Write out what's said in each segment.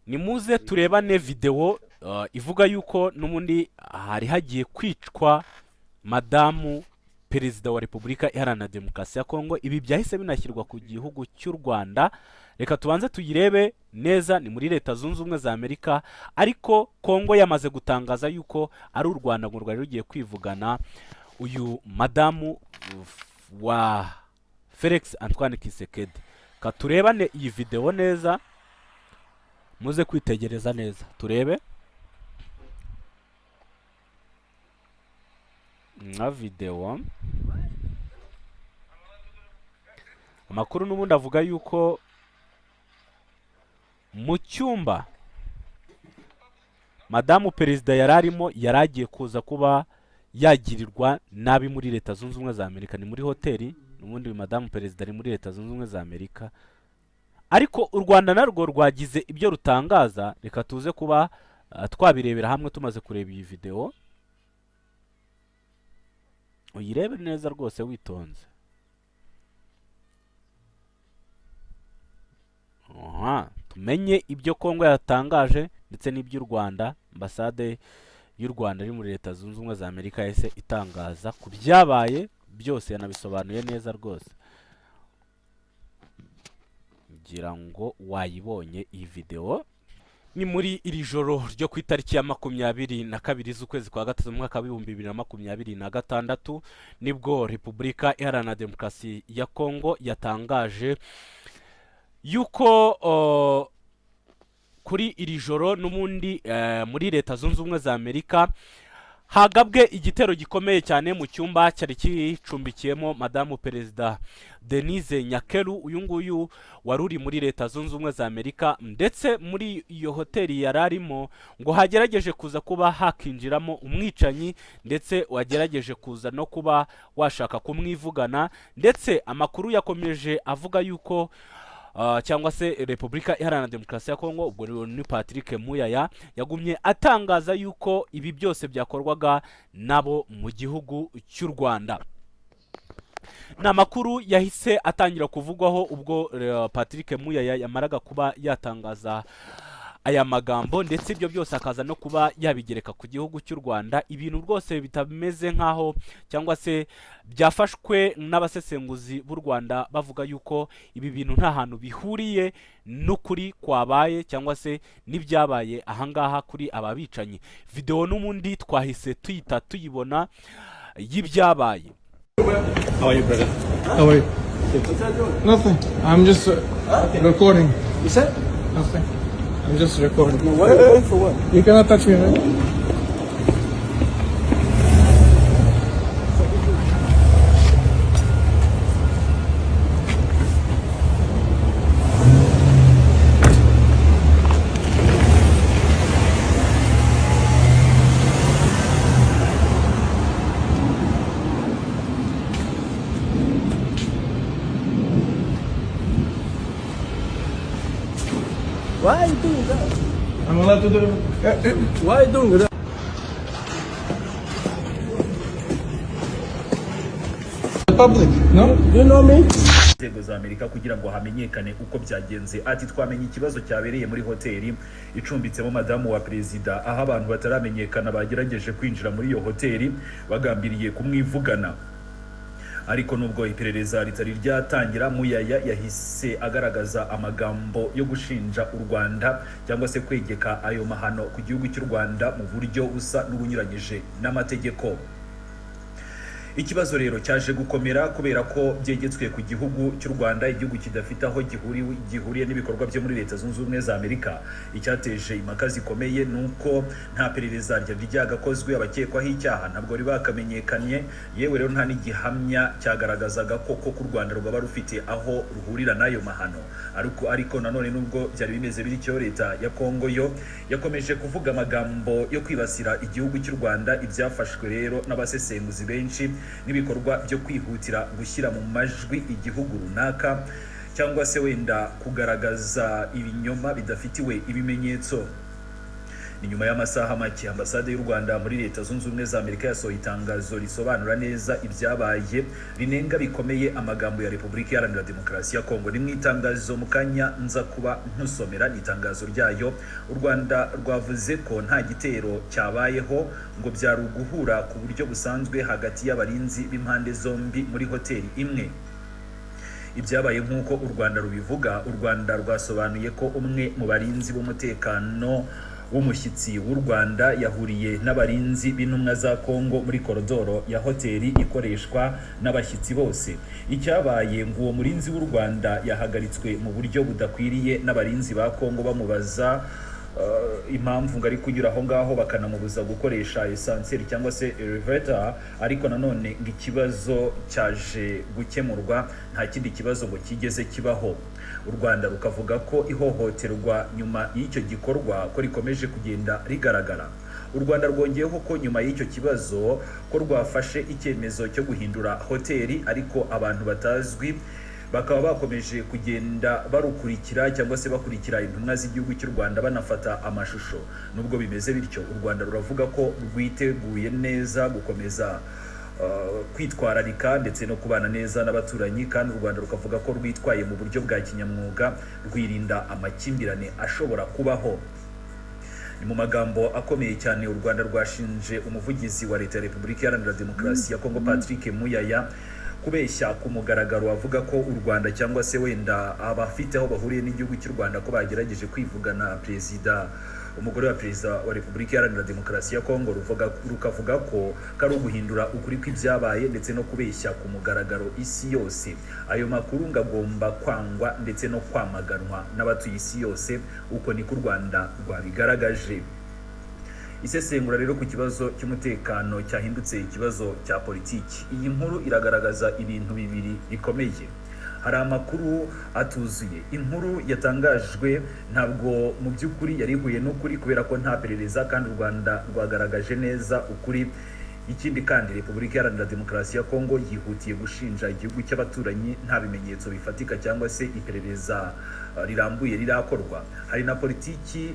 nimuze turebane video ivuga yuko n'ubundi hari hagiye kwicwa madamu perezida wa Repubulika Iharanira Demokarasi ya Kongo. Ibi byahise binashyirwa ku gihugu cy'u Rwanda. Reka tubanze tuyirebe neza. Ni muri Leta Zunze Ubumwe za Amerika, ariko Kongo yamaze gutangaza yuko ari u Rwanda ngo rwari rugiye kwivugana uyu madamu wa Felix Antoine Tshisekedi. Ka turebane iyi video neza, muze kwitegereza neza turebe na video. Amakuru n'ubundi avuga yuko mu cyumba madamu perezida yararimo yaragiye kuza kuba yagirirwa nabi muri Leta Zunze Ubumwe za Amerika. Ni muri hoteli, n'ubundi madamu perezida ari muri Leta Zunze Ubumwe za Amerika, ariko u Rwanda narwo rwagize ibyo rutangaza. Reka tuze kuba twabirebera hamwe tumaze kureba iyi video. Uyirebe neza rwose witonze. Tumenye ibyo Kongo yatangaje ndetse n'ibyo u Rwanda, ambasade y'u Rwanda ari muri Leta Zunze Ubumwe za Amerika yahise itangaza ku byabaye byose. Yanabisobanuye neza rwose, ngira ngo wayibonye iyi video. Ni muri iri joro ryo ku itariki ya 22 z'ukwezi kwa gatatu mu mwaka wa 2026 nibwo Repubulika Iharanira Demokarasi ya Kongo yatangaje yuko kuri iri joro n'ubundi muri Leta Zunze Ubumwe za Amerika hagabwe igitero gikomeye cyane mu cyumba cyari kicumbikiyemo madamu perezida Denise Nyakeru. Uyu nguyu waruri muri Leta Zunze Ubumwe za Amerika, ndetse muri iyo hoteli yararimo ngo hagerageje kuza kuba hakinjiramo umwicanyi, ndetse wagerageje kuza no kuba washaka kumwivugana. Ndetse amakuru yakomeje avuga yuko cyangwa se Repubulika Iharanira Demokarasi ya Kongo, ubwo ni Patrick Muyaya, yagumye atangaza yuko ibi byose byakorwaga nabo mu gihugu cy'u Rwanda. Ni amakuru yahise atangira kuvugwaho ubwo Patrick Muyaya yamaraga kuba yatangaza aya magambo, ndetse ibyo byose akaza no kuba yabigereka ku gihugu cy'u Rwanda. Ibintu rwose bitameze nkaho cyangwa se byafashwe n'abasesenguzi b'u Rwanda bavuga yuko ibi bintu nta hantu bihuriye n'ukuri kwabaye cyangwa se n'ibyabaye ahangaha kuri aba bicanyi. Video n'ubundi twahise tuyibona y'ibyabaye. How are you, brother? How are you? Nothing. I'm just recording. You said? Nothing. I'm just recording. No, what? For what? You cannot touch me, right? Why are you doing that? I'm allowed to do it. Why are you doing that? The public, no? Do you know me? Inzego za Amerika kugira ngo hamenyekane uko byagenze. Ati twamenye ikibazo cyabereye muri hoteli icumbitsemo madamu wa perezida, aho abantu bataramenyekana bagerageje kwinjira muri iyo hoteli bagambiriye kumwivugana. Ariko nubwo iperereza ritari ryatangira, Muyaya yahise agaragaza amagambo yo gushinja u Rwanda cyangwa se kwegeka ayo mahano ku gihugu cy'u Rwanda mu buryo busa n'ubunyuranyije n'amategeko. Ikibazo rero cyaje gukomera kubera ko byegetswe ku gihugu cy'u Rwanda, igihugu kidafite aho gihuriye n'ibikorwa byo muri Leta Zunze Ubumwe za Amerika. Icyateje impaka zikomeye nuko nta perereza ryari ryagakozwe, abakekwaho icyaha ntabwo bakamenyekanye, yewe rero nta n'igihamya cyagaragazaga koko ku Rwanda rwaba rufite aho ruhurira n'ayo mahano. Ariko nanone nubwo byari bimeze bityo, Leta ya Kongo yo yakomeje kuvuga amagambo yo kwibasira igihugu cy'u Rwanda. Ibyafashwe rero n'abasesenguzi benshi n'ibikorwa byo kwihutira gushyira mu majwi igihugu runaka cyangwa se wenda kugaragaza ibinyoma bidafitiwe ibimenyetso. Ni nyuma y'amasaha make ambasade y'u Rwanda muri Leta Zunze Ubumwe za Amerika yasohoye itangazo risobanura neza ibyabaye, rinenga bikomeye amagambo ya Repubulika Iharanira Demokarasi ya Kongo. Ni mu itangazo mu kanya nza kuba ntusomera, ni itangazo ryayo. U Rwanda rwavuze ko nta gitero cyabayeho, ngo byari uguhura ku buryo busanzwe hagati y'abarinzi b'impande zombi muri hoteli imwe. Ibyabaye nk'uko u Rwanda rubivuga, u Rwanda rwasobanuye ko umwe mu barinzi b'umutekano w'umushyitsi w'u Rwanda yahuriye n'abarinzi b'intumwa za Kongo muri koridoro ya hoteli ikoreshwa n'abashyitsi bose. Icyabaye ngo uwo murinzi w'u Rwanda yahagaritswe mu buryo budakwiriye n'abarinzi ba Kongo bamubaza impamvu ngari kunyura aho ngaho, bakanamubuza gukoresha esanseri cyangwa se elevator, ariko nanone ngo ikibazo cyaje gukemurwa, nta kindi kibazo ngo kigeze kibaho. U Rwanda rukavuga ko ihohoterwa nyuma y'icyo gikorwa ko rikomeje kugenda rigaragara. U Rwanda rwongeyeho ko nyuma y'icyo kibazo ko rwafashe icyemezo cyo guhindura hoteli, ariko abantu batazwi bakaba bakomeje kugenda barukurikira cyangwa se bakurikira intumwa z'igihugu cy'u Rwanda banafata amashusho. Nubwo bimeze bityo, u Rwanda ruravuga ko rwiteguye neza gukomeza kwitwararika ndetse no kubana neza n'abaturanyi, kandi u Rwanda rukavuga ko rwitwaye mu buryo bwa kinyamwuga, rwirinda amakimbirane ashobora kubaho. Ni mu magambo akomeye cyane u Rwanda rwashinje umuvugizi wa Leta ya Repubulika Iharanira Demokarasi ya Kongo Patrick Muyaya kubeshya ku mugaragaro, avuga ko u Rwanda cyangwa se wenda abafite aho bahuriye n'igihugu cy'u Rwanda ko bagerageje kwivugana umugore wa perezida wa Repubulika Iharanira Demokarasi ya Kongo, rukavuga ko kari uguhindura ukuri kw'ibyabaye ndetse no kubeshya ku mugaragaro isi yose. Ayo makuru ngagomba kwangwa ndetse no kwamaganwa n'abatuye isi yose, uko niko u Rwanda rwabigaragaje. Isesengura rero ku kibazo cy'umutekano cyahindutse ikibazo cya politiki. Iyi nkuru iragaragaza ibintu bibiri bikomeye. Hari amakuru atuzuye. Inkuru yatangajwe ntabwo mu by'ukuri yari ihuye n'ukuri, kubera ko nta perereza, kandi u Rwanda rwagaragaje neza ukuri. Ikindi kandi Repubulika Iharanira Demokarasi ya Kongo yihutiye gushinja igihugu cy'abaturanyi nta bimenyetso bifatika cyangwa se iperereza rirambuye rirakorwa. Hari na politiki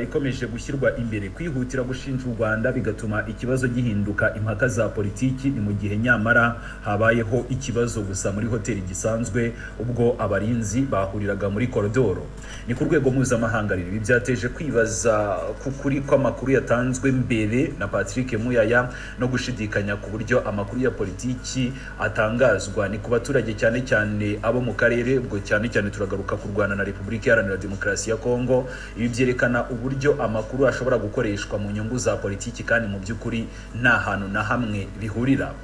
ikomeje gushyirwa imbere, kwihutira gushinja u Rwanda bigatuma ikibazo gihinduka impaka za politiki. Ni mu gihe nyamara habayeho ikibazo gusa muri hoteli gisanzwe, ubwo abarinzi bahuriraga muri koridoro. Ni ku rwego mpuzamahanga rero ibi byateje kwibaza ku kuri kw'amakuru yatanzwe mbere na Patrick Muyaya no gushidikanya ku buryo amakuru ya politiki atangazwa. Ni ku baturage cyane cyane abo mu karere, ubwo cyane cyane turagaruka ku Rwanda na Repubulika Iharanira Demokarasi ya Kongo. Ibi byerekana uburyo amakuru ashobora gukoreshwa mu nyungu za politiki, kandi mu by'ukuri nta hantu na hamwe bihurira.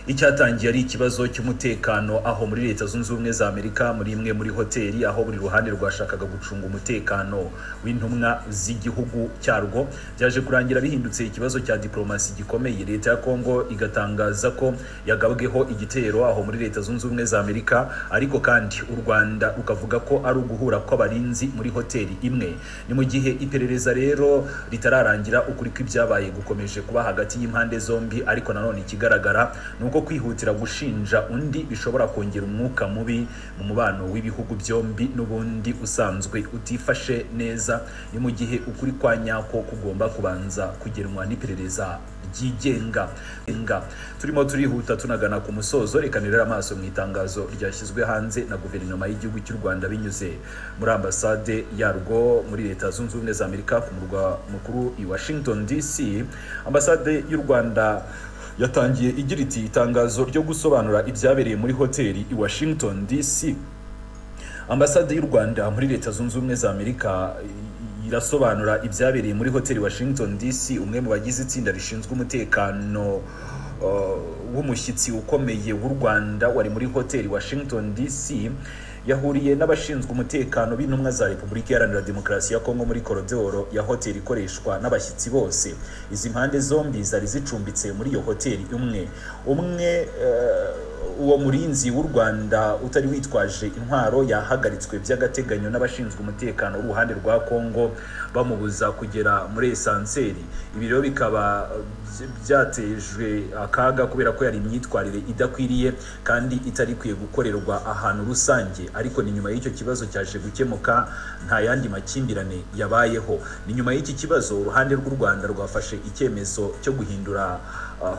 Icyatangiye ari ikibazo cy'umutekano aho muri Leta Zunze Ubumwe za Amerika, muri imwe muri hoteli, aho buri ruhande rwashakaga gucunga umutekano w'intumwa z'igihugu cyarwo, byaje kurangira bihindutse ikibazo cya diplomasi gikomeye. Leta ya Kongo igatangaza ko yagabweho igitero aho muri Leta Zunze Ubumwe za Amerika, ariko kandi u Rwanda rukavuga ko ari uguhura kw'abarinzi muri hoteli imwe. Ni mu gihe iperereza rero ritararangira, ukuri kw'ibyabaye gukomeje kuba hagati y'impande zombi, ariko nanone ikigaragara nuko kwihutira gushinja undi bishobora kongera umwuka mubi mu mubano w'ibihugu byombi n'ubundi usanzwe utifashe neza. Ni mu gihe ukuri kwa nyako kugomba kubanza kugenwa n'iperereza ryigenga. Turimo turihuta tunagana ku musozo, reka nirera amaso mu itangazo ryashyizwe hanze na guverinoma y'igihugu cy'u Rwanda binyuze muri ambasade yarwo muri Leta Zunze Ubumwe za Amerika ku murwa mukuru i Washington DC. Ambasade y'u Rwanda yatangiye igira iti itangazo ryo gusobanura ibyabereye muri hoteli i Washington DC. Ambasade y'u Rwanda muri Leta Zunze Ubumwe za Amerika irasobanura ibyabereye muri hoteli Washington DC. Umwe mu bagize itsinda rishinzwe umutekano w'umushyitsi ukomeye w'u Rwanda wari muri hoteli Washington DC yahuriye n'abashinzwe umutekano b'intumwa za Repubulika Iharanira Demokarasi ya Kongo muri koridoro ya hoteli ikoreshwa n'abashyitsi bose. Izi mpande zombi zari zicumbitse muri iyo hoteli umwe uwo murinzi w'u Rwanda utari witwaje intwaro yahagaritswe by'agateganyo n'abashinzwe umutekano w'uruhande rwa Kongo bamubuza kugera muri esanseri. Ibi rero bikaba byatejwe akaga kubera ko yari imyitwarire idakwiriye kandi itari kwiye gukorerwa ahantu rusange, ariko ni nyuma y'icyo kibazo cyaje gukemuka nta yandi makimbirane yabayeho. Ni nyuma y'iki kibazo uruhande rw'u Rwanda rwafashe icyemezo cyo guhindura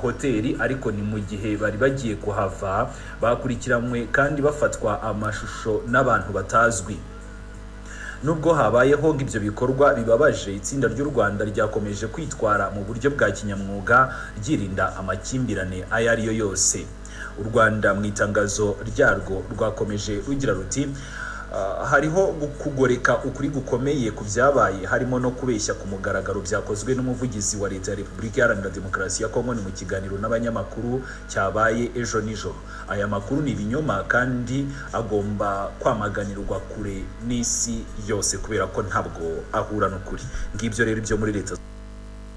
hoteli, ariko ni mu gihe bari bagiye kuhava bakurikiranywe kandi bafatwa amashusho n'abantu batazwi. Nubwo habayeho ng'ibyo bikorwa bibabaje, itsinda ry'u Rwanda ryakomeje kwitwara mu buryo bwa kinyamwuga ryirinda amakimbirane ayo ariyo yose. U Rwanda mu itangazo ryarwo rwakomeje rugira ruti hariho kugoreka ukuri gukomeye ku byabaye, harimo no kubeshya ku mugaragaro byakozwe n'umuvugizi wa leta ya Repubulika Iharanira Demokarasi ya Kongo ni mu kiganiro n'abanyamakuru cyabaye ejo nijoro. Aya makuru ni ibinyoma kandi agomba kwamaganirwa kure n'isi yose kubera ko ntabwo ahura n'ukuri. Ngibyo rero ibyo muri leta